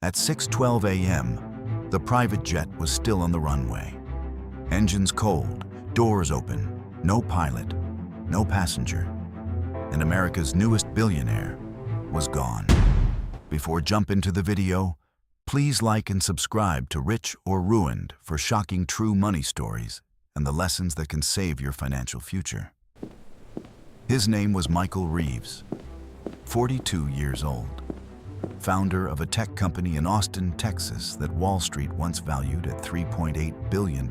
At 6:12 a.m., the private jet was still on the runway. Engines cold, doors open, no pilot, no passenger, and America's newest billionaire was gone. Before jump into the video, please like and subscribe to Rich or Ruined for shocking true money stories and the lessons that can save your financial future. His name was Michael Reeves, 42 years old, founder of a tech company in Austin, Texas that Wall Street once valued at $3.8 billion.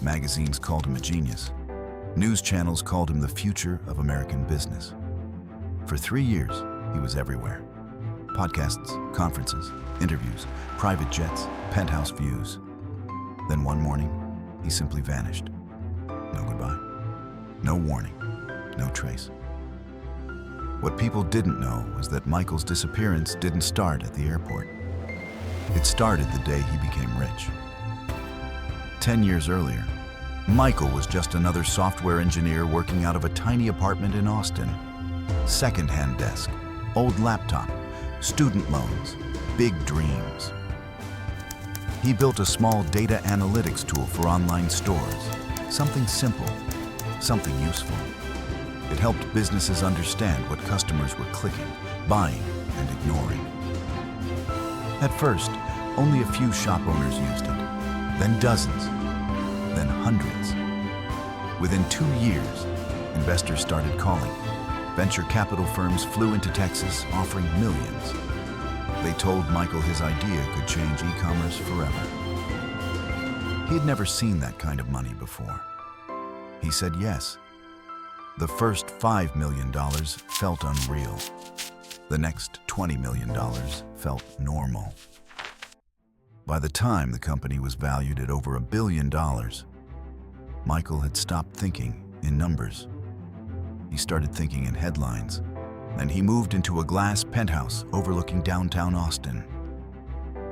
Magazines called him a genius. News channels called him the future of American business. For 3 years, he was everywhere. Podcasts, conferences, interviews, private jets, penthouse views. Then one morning, he simply vanished. No goodbye, no warning, no trace. What people didn't know was that Michael's disappearance didn't start at the airport. It started the day he became rich. 10 years earlier, Michael was just another software engineer working out of a tiny apartment in Austin. Second-hand desk, old laptop, student loans, big dreams. He built a small data analytics tool for online stores. Something simple, something useful. It helped businesses understand what customers were clicking, buying, and ignoring. At first, only a few shop owners used it, then dozens, then hundreds. Within 2 years, investors started calling. Venture capital firms flew into Texas, offering millions. They told Michael his idea could change e-commerce forever. He had never seen that kind of money before. He said yes. The first $5 million felt unreal. The next $20 million felt normal. By the time the company was valued at over $1 billion, Michael had stopped thinking in numbers. He started thinking in headlines, and he moved into a glass penthouse overlooking downtown Austin.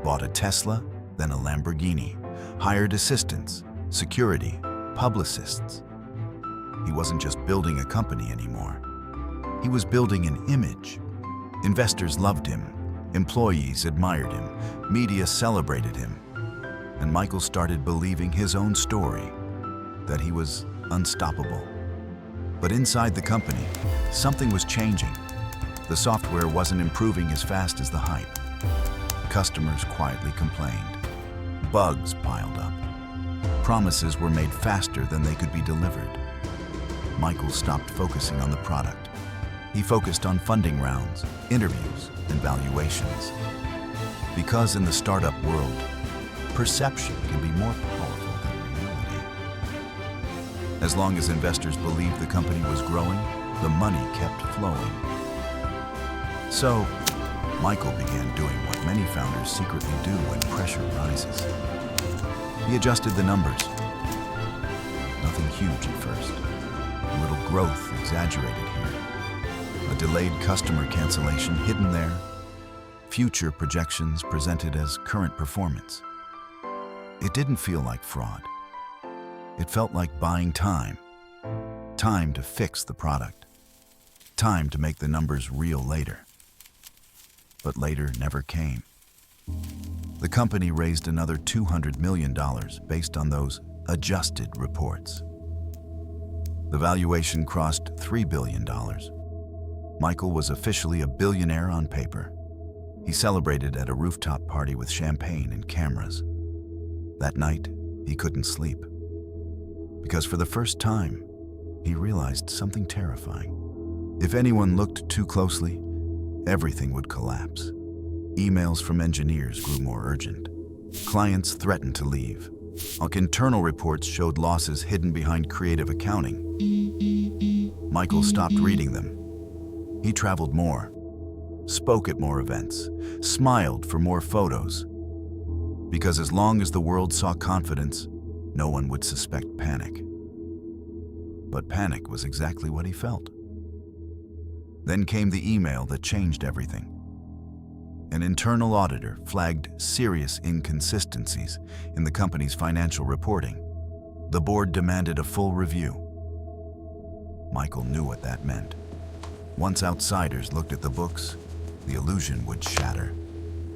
Bought a Tesla, then a Lamborghini, hired assistants, security, publicists. He wasn't just building a company anymore. He was building an image. Investors loved him, employees admired him, media celebrated him, and Michael started believing his own story, that he was unstoppable. But inside the company, something was changing. The software wasn't improving as fast as the hype. Customers quietly complained. Bugs piled up. Promises were made faster than they could be delivered. Michael stopped focusing on the product. He focused on funding rounds, interviews, and valuations. Because in the startup world, perception can be more powerful than reality. As long as investors believed the company was growing, the money kept flowing. So, Michael began doing what many founders secretly do when pressure rises. He adjusted the numbers. Nothing huge at first. A little growth exaggerated here. A delayed customer cancellation hidden there. Future projections presented as current performance. It didn't feel like fraud. It felt like buying time. Time to fix the product. Time to make the numbers real later. But later never came. The company raised another $200 million based on those adjusted reports. The valuation crossed $3 billion. Michael was officially a billionaire on paper. He celebrated at a rooftop party with champagne and cameras. That night, he couldn't sleep. Because for the first time, he realized something terrifying. If anyone looked too closely, everything would collapse. Emails from engineers grew more urgent. Clients threatened to leave. Internal reports showed losses hidden behind creative accounting. Michael stopped reading them. He traveled more, spoke at more events, smiled for more photos. Because as long as the world saw confidence, no one would suspect panic. But panic was exactly what he felt. Then came the email that changed everything. An internal auditor flagged serious inconsistencies in the company's financial reporting. The board demanded a full review. Michael knew what that meant. Once outsiders looked at the books, the illusion would shatter.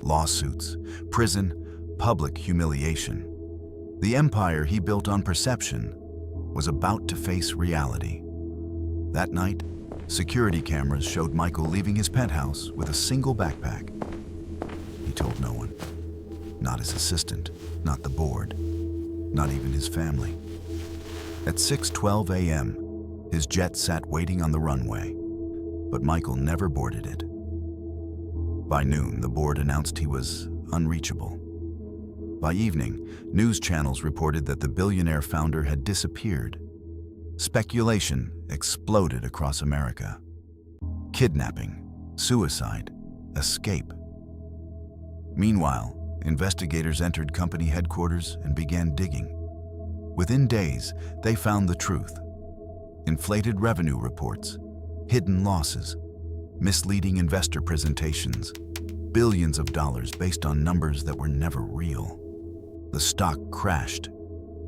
lawsuits, prison, public humiliation. The empire he built on perception was about to face reality. That night, security cameras showed Michael leaving his penthouse with a single backpack. He told no one. Not his assistant, not the board, not even his family. At 6:12 a.m., his jet sat waiting on the runway, but Michael never boarded it. By noon, the board announced he was unreachable. By evening, news channels reported that the billionaire founder had disappeared. Speculation exploded across America. Kidnapping, suicide, escape. Meanwhile, investigators entered company headquarters and began digging. Within days, they found the truth. Inflated revenue reports, hidden losses, misleading investor presentations, billions of dollars based on numbers that were never real. The stock crashed.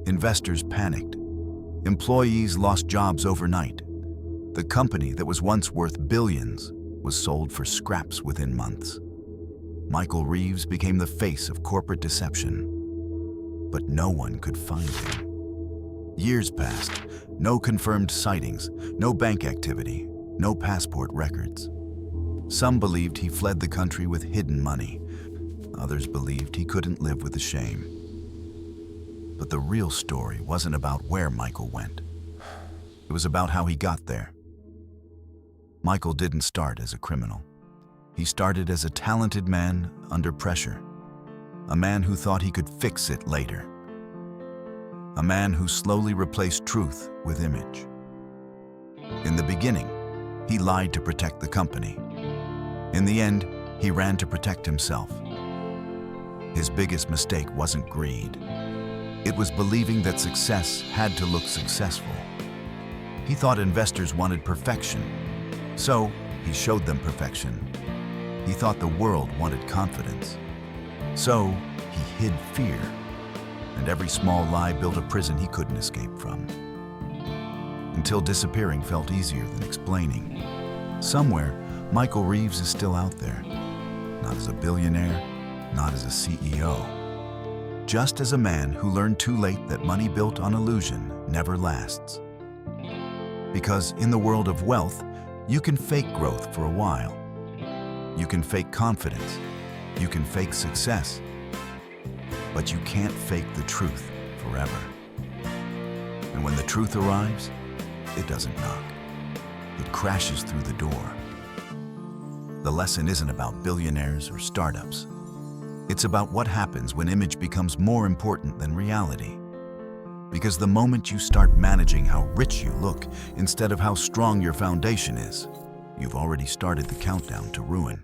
Investors panicked. Employees lost jobs overnight. The company that was once worth billions was sold for scraps within months. Michael Reeves became the face of corporate deception, but no one could find him. Years passed, no confirmed sightings, no bank activity, no passport records. Some believed he fled the country with hidden money. Others believed he couldn't live with the shame. But the real story wasn't about where Michael went. It was about how he got there. Michael didn't start as a criminal. He started as a talented man under pressure. A man who thought he could fix it later. A man who slowly replaced truth with image. In the beginning, he lied to protect the company. In the end, he ran to protect himself. His biggest mistake wasn't greed. It was believing that success had to look successful. He thought investors wanted perfection, so he showed them perfection. He thought the world wanted confidence, so he hid fear. And every small lie built a prison he couldn't escape from. Until disappearing felt easier than explaining. Somewhere, Michael Reeves is still out there. Not as a billionaire, not as a CEO. Just as a man who learned too late that money built on illusion never lasts. Because in the world of wealth, you can fake growth for a while. You can fake confidence. You can fake success. But you can't fake the truth forever. And when the truth arrives, it doesn't knock. It crashes through the door. The lesson isn't about billionaires or startups. It's about what happens when image becomes more important than reality. Because the moment you start managing how rich you look instead of how strong your foundation is, you've already started the countdown to ruin.